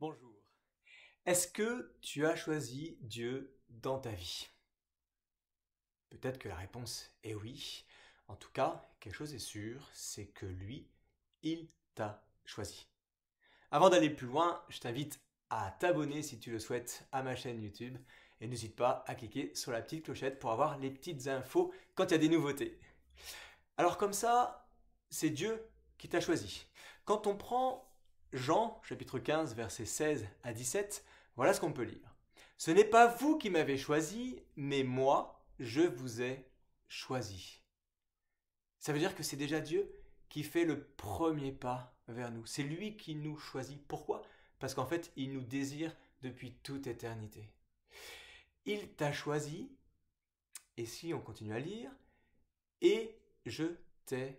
Bonjour. Est-ce que tu as choisi Dieu dans ta vie? Peut-être que la réponse est oui. En tout cas, quelque chose est sûr, c'est que lui, il t'a choisi. Avant d'aller plus loin, je t'invite à t'abonner si tu le souhaites à ma chaîne YouTube et n'hésite pas à cliquer sur la petite clochette pour avoir les petites infos quand il y a des nouveautés. Alors comme ça, c'est Dieu qui t'a choisi. Quand on prend Jean, chapitre 15, versets 16 à 17, voilà ce qu'on peut lire. Ce n'est pas vous qui m'avez choisi, mais moi, je vous ai choisi. Ça veut dire que c'est déjà Dieu qui fait le premier pas vers nous. C'est lui qui nous choisit. Pourquoi? Parce qu'en fait, il nous désire depuis toute éternité. Il t'a choisi, et si on continue à lire, et je t'ai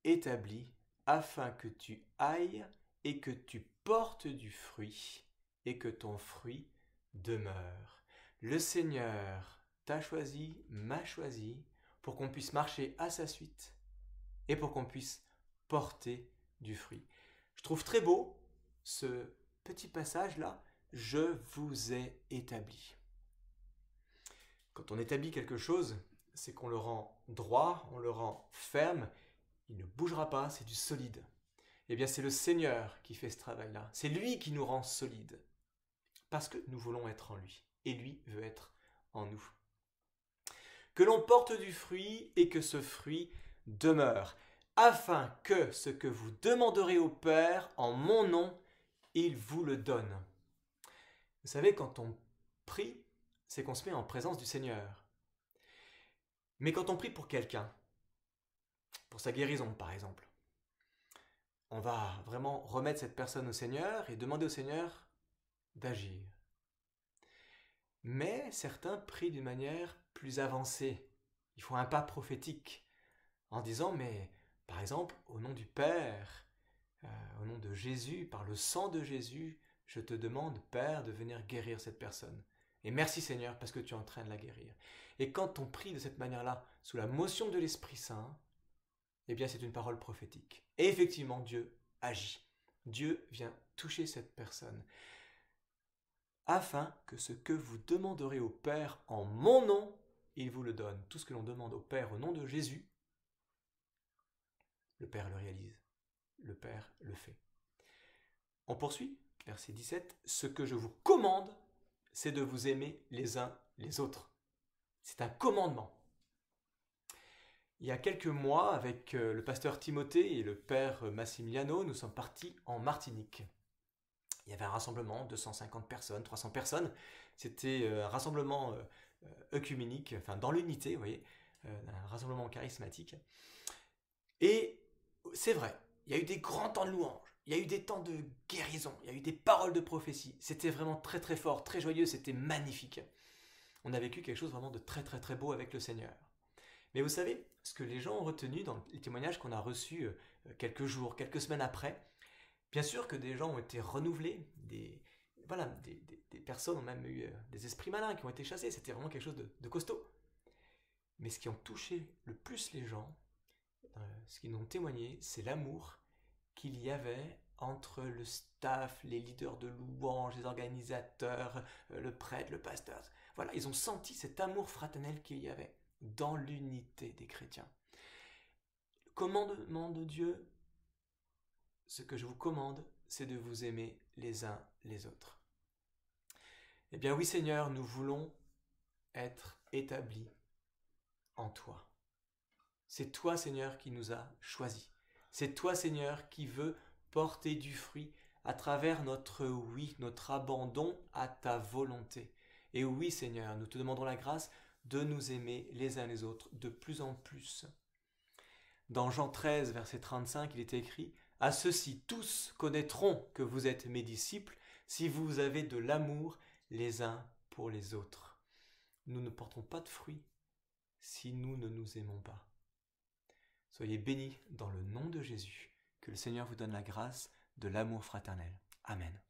établi afin que tu ailles et que tu portes du fruit et que ton fruit demeure. Le Seigneur t'a choisi, m'a choisi pour qu'on puisse marcher à sa suite et pour qu'on puisse porter du fruit. Je trouve très beau ce petit passage-là. Je vous ai établi. Quand on établit quelque chose, c'est qu'on le rend droit, on le rend ferme, il ne bougera pas, c'est du solide. Eh bien, c'est le Seigneur qui fait ce travail-là. C'est lui qui nous rend solides. Parce que nous voulons être en lui. Et lui veut être en nous. Que l'on porte du fruit et que ce fruit demeure. Afin que ce que vous demanderez au Père en mon nom, il vous le donne. Vous savez, quand on prie, c'est qu'on se met en présence du Seigneur. Mais quand on prie pour quelqu'un, pour sa guérison par exemple, on va vraiment remettre cette personne au Seigneur et demander au Seigneur d'agir. Mais certains prient d'une manière plus avancée. Ils font un pas prophétique en disant, mais par exemple, au nom du Père, au nom de Jésus, par le sang de Jésus, je te demande, Père, de venir guérir cette personne. Et merci Seigneur parce que tu es en train de la guérir. Et quand on prie de cette manière-là, sous la motion de l'Esprit Saint, eh bien c'est une parole prophétique. Et effectivement, Dieu agit. Dieu vient toucher cette personne. Afin que ce que vous demanderez au Père en mon nom, il vous le donne. Tout ce que l'on demande au Père au nom de Jésus, le Père le réalise. Le Père le fait. On poursuit, verset 17. Ce que je vous commande, c'est de vous aimer les uns les autres. C'est un commandement. Il y a quelques mois, avec le pasteur Timothée et le père Massimiliano, nous sommes partis en Martinique. Il y avait un rassemblement, 250 personnes, 300 personnes. C'était un rassemblement œcuménique, enfin dans l'unité, vous voyez, un rassemblement charismatique. Et c'est vrai, il y a eu des grands temps de louange, il y a eu des temps de guérison, il y a eu des paroles de prophétie. C'était vraiment très très fort, très joyeux, c'était magnifique. On a vécu quelque chose vraiment de très très très beau avec le Seigneur. Mais vous savez, ce que les gens ont retenu dans les témoignages qu'on a reçus quelques jours, quelques semaines après, bien sûr que des gens ont été renouvelés, voilà, des personnes ont même eu des esprits malins qui ont été chassés, c'était vraiment quelque chose de costaud. Mais ce qui ont touché le plus les gens, ce qu'ils nous ont témoigné, c'est l'amour qu'il y avait entre le staff, les leaders de louange, les organisateurs, le prêtre, le pasteur. Voilà, ils ont senti cet amour fraternel qu'il y avait dans l'unité des chrétiens. Le commandement de Dieu, ce que je vous commande, c'est de vous aimer les uns les autres. Eh bien oui Seigneur, nous voulons être établis en toi. C'est toi Seigneur qui nous as choisis. C'est toi Seigneur qui veux porter du fruit à travers notre oui, notre abandon à ta volonté. Et oui Seigneur, nous te demandons la grâce de nous aimer les uns les autres de plus en plus. Dans Jean 13, verset 35, il est écrit « À ceux-ci tous connaîtront que vous êtes mes disciples si vous avez de l'amour les uns pour les autres. » Nous ne porterons pas de fruits si nous ne nous aimons pas. Soyez bénis dans le nom de Jésus. Que le Seigneur vous donne la grâce de l'amour fraternel. Amen.